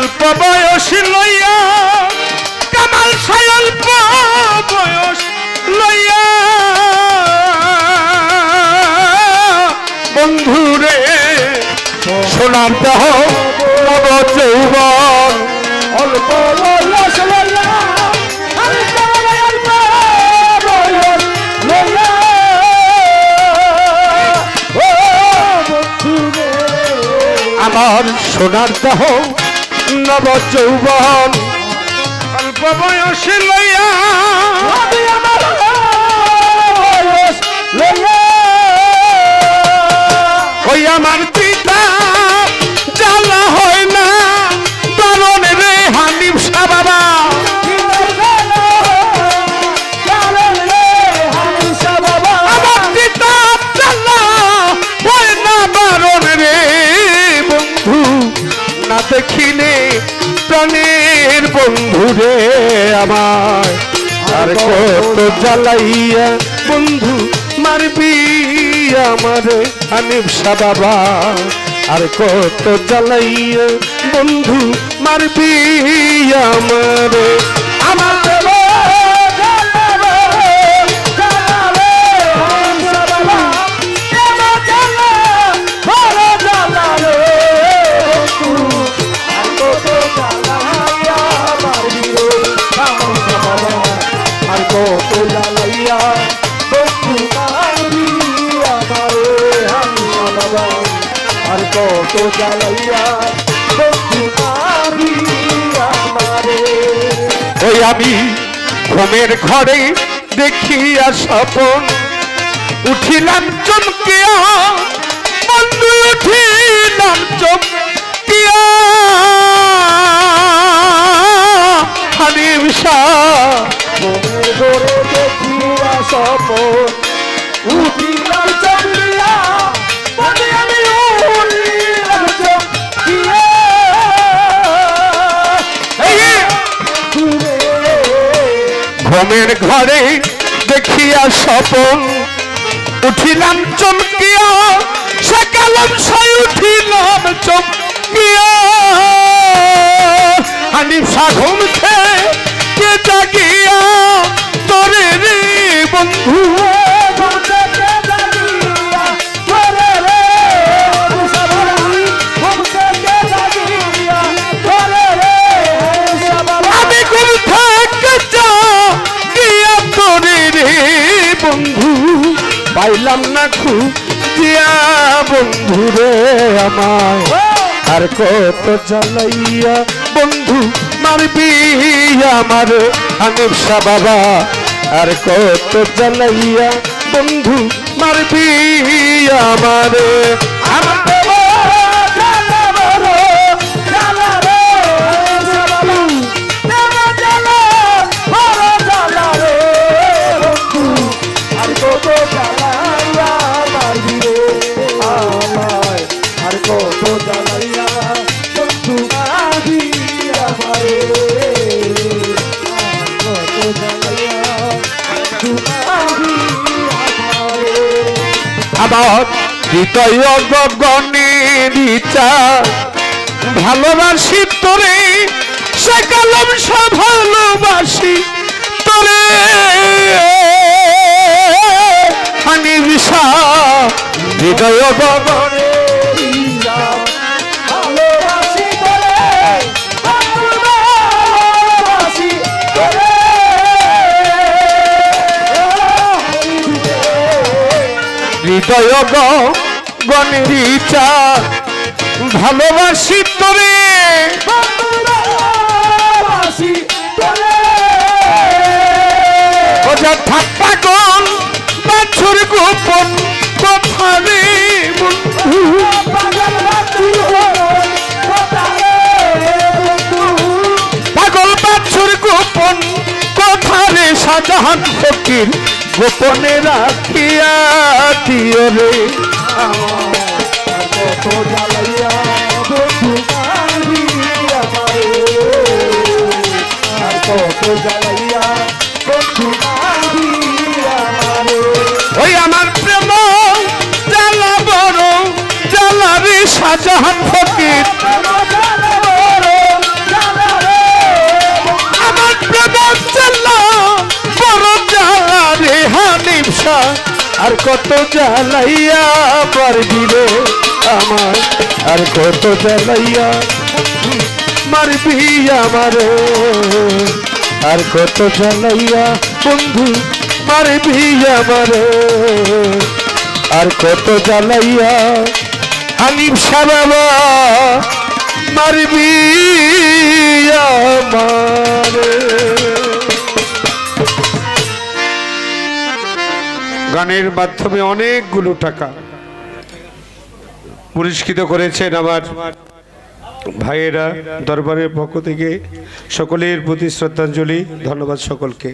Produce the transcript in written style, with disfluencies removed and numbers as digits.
অল্প বয়স লইয়া কামাল সাই অল্প বয়স লইয়া বন্ধুরে সোনার দেহ নব যৌবন অল্প বয়স লইয়া আমার সোনার দেহ নব যৌবন অল্প বয়স লইয়া ওই আমার পিতা জ্বালা হয় না তরণ রে হানিফ শাহ বাবা আমার পিতা জ্বালা হয় না বারণ রে বন্ধু না দেখিলে প্রাণের বন্ধু রে আমার আর কত জ্বালাইয়া বন্ধু মারবি আমার হানিফ শাহ বাবা আর কত জ্বালাইয়া বন্ধু মারবি আমার আমার তো জ্বালাইয়া ওই আমি ঘুমের ঘরে দেখিয়া স্বপন উঠিলাম চমকিয়া বন্ধু উঠিলাম চমকিয়া হানিফ শাহ ঘুমের ঘরে দেখিয়া স্বপন উঠিলাম চমকিয়া ঘুমের ঘরে দেখিয়া স্বপন উঠিলাম চমকিয়া সকালম সাই উঠিলাম চমকিয়া হানিফ শাহ ঘুম থেকে জাগিয়া তোরে রে বন্ধু বন্ধু পাইলাম না খুঁজিয়া বন্ধু রে আমায় আর কত জ্বালাইয়া বন্ধু মারবি আমার হানিফ শাহ বাবা আর কত জ্বালাইয়া বন্ধু মারবি আমার আমার হৃদয় গগনের ইচ্ছা ভালোবাসি তোরে সে কালম সব ভালোবাসি তোরে হানিফ শাহ হৃদয় গগনের হৃদয় গগনের ইচ্ছা ভালোবাসি তোরে ওজা থাপ্পা গন বাছুর গোপন কথা রে বন্ধু পাগল বাছুর গোপন কথা রে শাহজাহান ফকির গোপনে রাখিয়া দিও রে ওই আমার প্রেম জ্বালা বড় জ্বালা রে শাহজাহান ফকির আর কত জ্বালাইয়া মারবি রে আমার, আর কত জ্বালাইয়া মারবি আমারে, আর কত জ্বালাইয়া বন্ধু মারবি আমারে, আর কত জ্বালাইয়া হানিফ শাহ বাবা মারবি আমারে। গানের মাধ্যমে অনেকগুলো টাকা পুরস্কৃত করেছেন আমার ভাইয়েরা। দরবারের পক্ষ থেকে সকলের প্রতি শ্রদ্ধাঞ্জলি, ধন্যবাদ সকলকে।